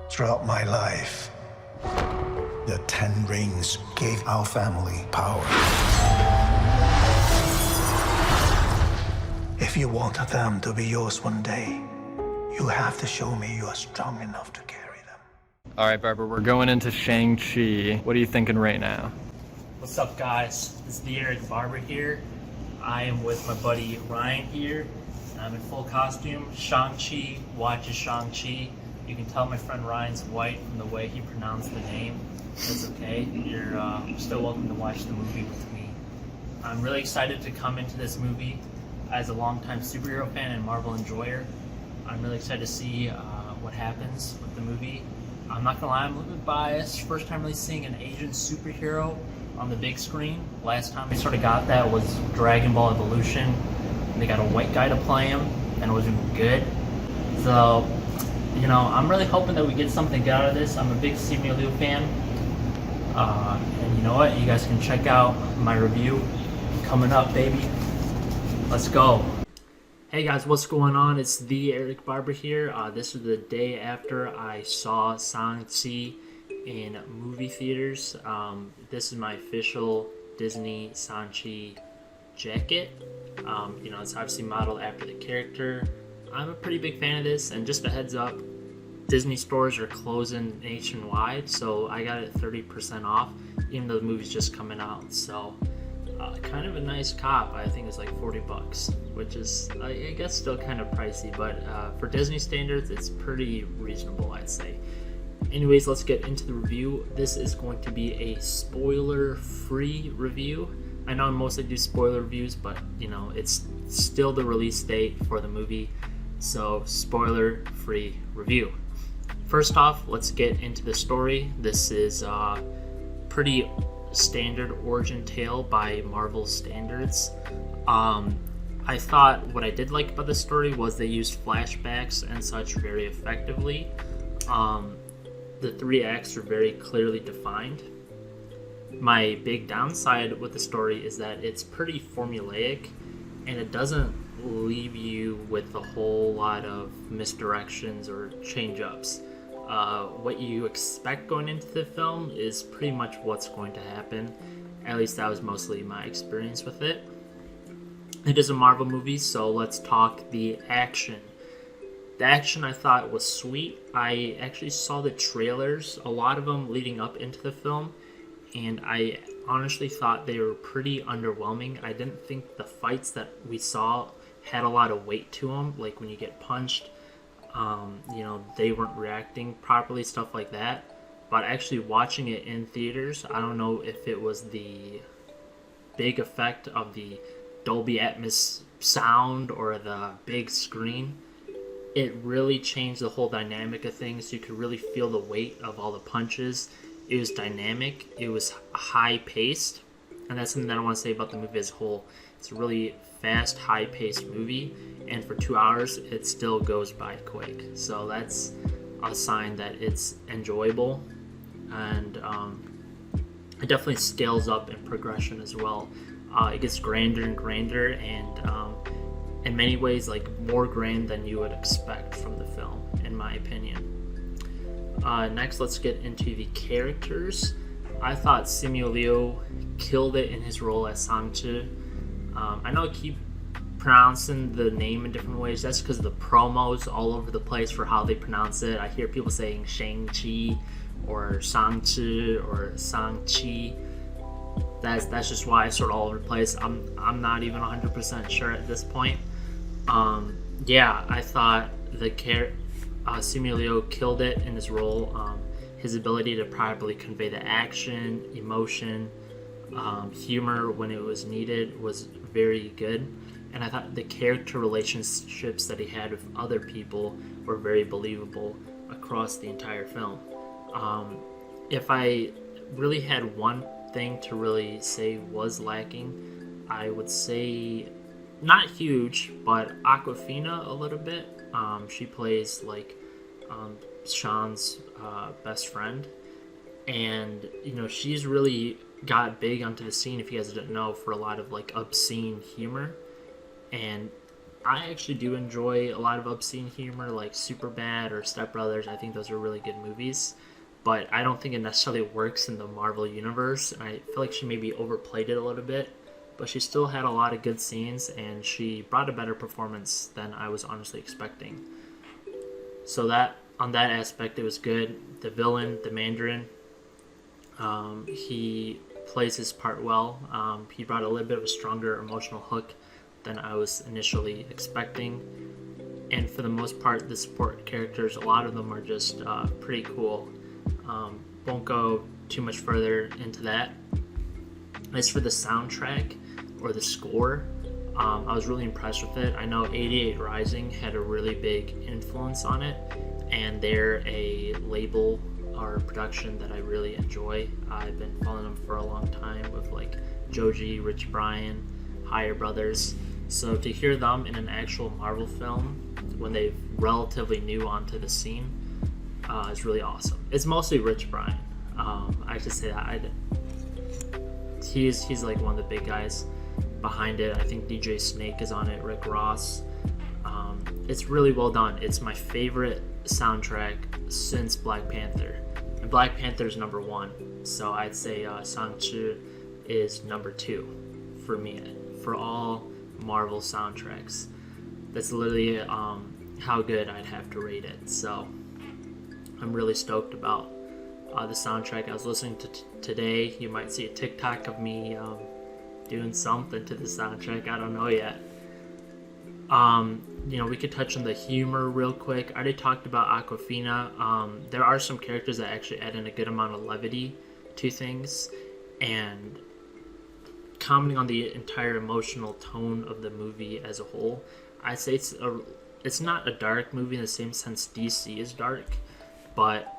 Throughout my life, the 10 rings gave our family power. If you want them to be yours one day, you have to show me you are strong enough to carry them. All right, Barber, we're going into Shang Chi. What are you thinking right now? What's up, guys? This is the Eric Barber here. I am with my buddy Ryan here. I'm in full costume. Shang Chi watches Shang Chi. You can tell my friend Ryan's white from the way he pronounced the name. That's okay. You're still welcome to watch the movie with me. I'm really excited to come into this movie as a longtime superhero fan and Marvel enjoyer. I'm really excited to see what happens with the movie. I'm not gonna lie, I'm a little bit biased. First time really seeing an Asian superhero on the big screen. Last time we sort of got that was Dragon Ball Evolution. They got a white guy to play him, and it wasn't good. So, you know, I'm really hoping that we get something good out of this. I'm a big Simu Liu fan. And you know what? You guys can check out my review coming up, baby. Let's go. Hey guys, what's going on? It's the Eric Barber here. This is the day after I saw Shang Chi in movie theaters. This is my official Disney Shang Chi jacket. You know, it's obviously modeled after the character. I'm a pretty big fan of this, and just a heads up, Disney stores are closing nationwide, so I got it 30% off, even though the movie's just coming out. So, kind of a nice cop. I think it's like 40 bucks, which is, I guess, still kind of pricey, but for Disney standards, it's pretty reasonable, I'd say. Anyways, let's get into the review. This is going to be a spoiler-free review. I know I mostly do spoiler reviews, but, you know, it's still the release date for the movie, so spoiler-free review. First off, let's get into the story. This is pretty standard origin tale by Marvel standards. I thought what I did like about the story was they used flashbacks and such very effectively. The 3 acts are very clearly defined. My big downside with the story is that it's pretty formulaic, and it doesn't leave you with a whole lot of misdirections or change-ups. What you expect going into the film is pretty much what's going to happen. At least that was mostly my experience with it. It is a Marvel movie, so let's talk the action. The action I thought was sweet. I actually saw the trailers, a lot of them leading up into the film, and I honestly thought they were pretty underwhelming. I didn't think the fights that we saw had a lot of weight to them, like when you get punched, you know, they weren't reacting properly, stuff like that. But actually watching it in theaters, I don't know if it was the big effect of the Dolby Atmos sound or the big screen. It really changed the whole dynamic of things. You could really feel the weight of all the punches. It was dynamic. It was high-paced. And that's something that I want to say about the movie as a whole. It's a really fast, high-paced movie. And for 2 hours, it still goes by quick. So that's a sign that it's enjoyable. And it definitely scales up in progression as well. It gets grander and grander, and in many ways, like, more grand than you would expect from the film, in my opinion. Next, let's get into the characters. I thought Simu Liu killed it in his role as Shang Chi. I know I keep pronouncing the name in different ways. That's because of the promos all over the place for how they pronounce it. I hear people saying Shang Chi or Shang Chi or Shang Chi. That's just why it's sort of all over the place. I'm not even 100% sure at this point. Yeah, I thought Simu Liu killed it in his role. His ability to properly convey the action, emotion, humor when it was needed was very good. And I thought the character relationships that he had with other people were very believable across the entire film. If I really had one thing to really say was lacking, I would say not huge, but Aquafina a little bit. She plays like Sean's best friend, and you know, she's really got big onto the scene, if you guys didn't know, for a lot of like obscene humor. And I actually do enjoy a lot of obscene humor, like Superbad or Step Brothers. I think those are really good movies, but I don't think it necessarily works in the Marvel universe. And I feel like she maybe overplayed it a little bit, but she still had a lot of good scenes, and she brought a better performance than I was honestly expecting. So that on that aspect, it was good. The villain, the Mandarin, he plays his part well. He brought a little bit of a stronger emotional hook than I was initially expecting. And for the most part, the support characters, a lot of them are just pretty cool. Won't go too much further into that. As for the soundtrack or the score, I was really impressed with it. I know 88 Rising had a really big influence on it, and they're a label or production that I really enjoy. I've been following them for a long time with like Joji, Rich Brian, Higher Brothers. So to hear them in an actual Marvel film when they're relatively new onto the scene is really awesome. It's mostly Rich Brian. I should say that. He's like one of the big guys behind it. I think DJ Snake is on it, Rick Ross. It's really well done. It's my favorite soundtrack since Black Panther. And Black Panther is number 1. So I'd say Shang Chi is number 2 for me for all Marvel soundtracks. That's literally how good I'd have to rate it. So I'm really stoked about the soundtrack. I was listening to today. You might see a TikTok of me doing something to the soundtrack. I don't know yet. We could touch on the humor real quick. I already talked about Aquafina. There are some characters that actually add in a good amount of levity to things, and commenting on the entire emotional tone of the movie as a whole, I'd say it's not a dark movie in the same sense DC is dark, but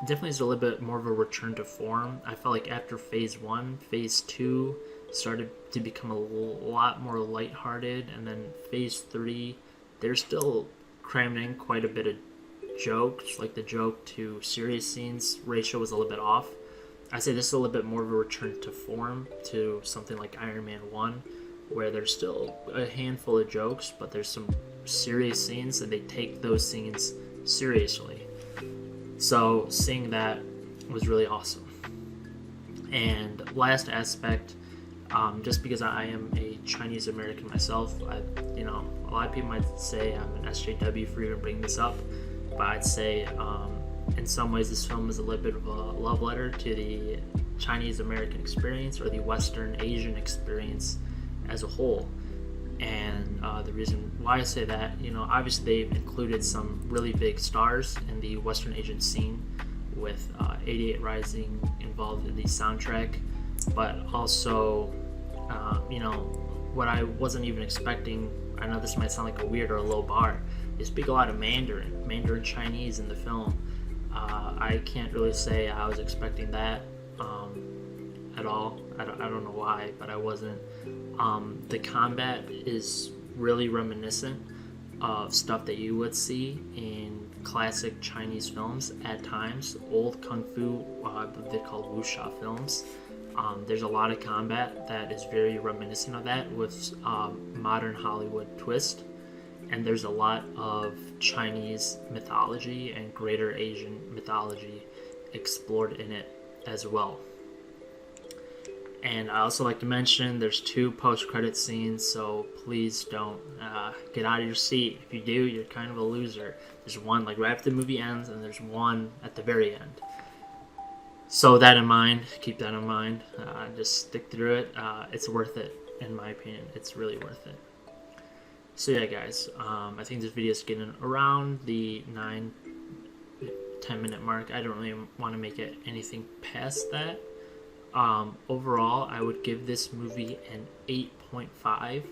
definitely is a little bit more of a return to form. I felt like after Phase 1, Phase 2 started to become a lot more lighthearted, and then Phase 3, they're still cramming in quite a bit of jokes, like the joke to serious scenes ratio was a little bit off. I say this is a little bit more of a return to form to something like Iron Man 1, where there's still a handful of jokes, but there's some serious scenes, and they take those scenes seriously. So seeing that was really awesome. And last aspect, just because I am a Chinese American myself, a lot of people might say I'm an SJW for even bringing this up, but I'd say in some ways this film is a little bit of a love letter to the Chinese American experience, or the Western Asian experience as a whole. And the reason why I say that, obviously they've included some really big stars in the Western Asian scene, with 88 Rising involved in the soundtrack, but also, what I wasn't even expecting, I know this might sound like a weird or a low bar, they speak a lot of Mandarin Chinese in the film. I can't really say I was expecting that at all. I don't know why, but I wasn't. The combat is really reminiscent of stuff that you would see in classic Chinese films at times, old kung fu, they're called wuxia films. There's a lot of combat that is very reminiscent of that, with modern Hollywood twist. And there's a lot of Chinese mythology and greater Asian mythology explored in it as well. And I also like to mention there's 2 post-credit scenes, so please don't get out of your seat. If you do, you're kind of a loser. There's one like right after the movie ends, and there's one at the very end. So that in mind, keep that in mind. Just stick through it. It's worth it, in my opinion. It's really worth it. So yeah, guys, I think this video is getting around the 9-10 minute mark. I don't really want to make it anything past that. Overall, I would give this movie an 8.5.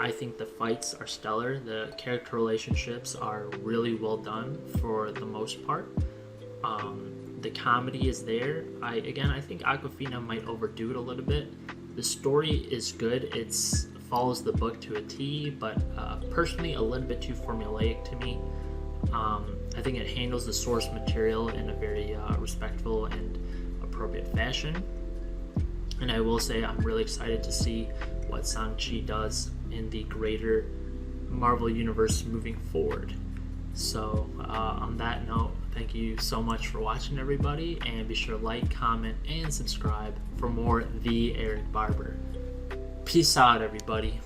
I think the fights are stellar. The character relationships are really well done for the most part. The comedy is there. I think Aquafina might overdo it a little bit. The story is good. It follows the book to a T, but personally a little bit too formulaic to me. I think it handles the source material in a very respectful and appropriate fashion. And I will say I'm really excited to see what Shang Chi does in the greater Marvel Universe moving forward. So on that note, thank you so much for watching, everybody, and be sure to like, comment, and subscribe for more The Eric Barber. Peace out, everybody.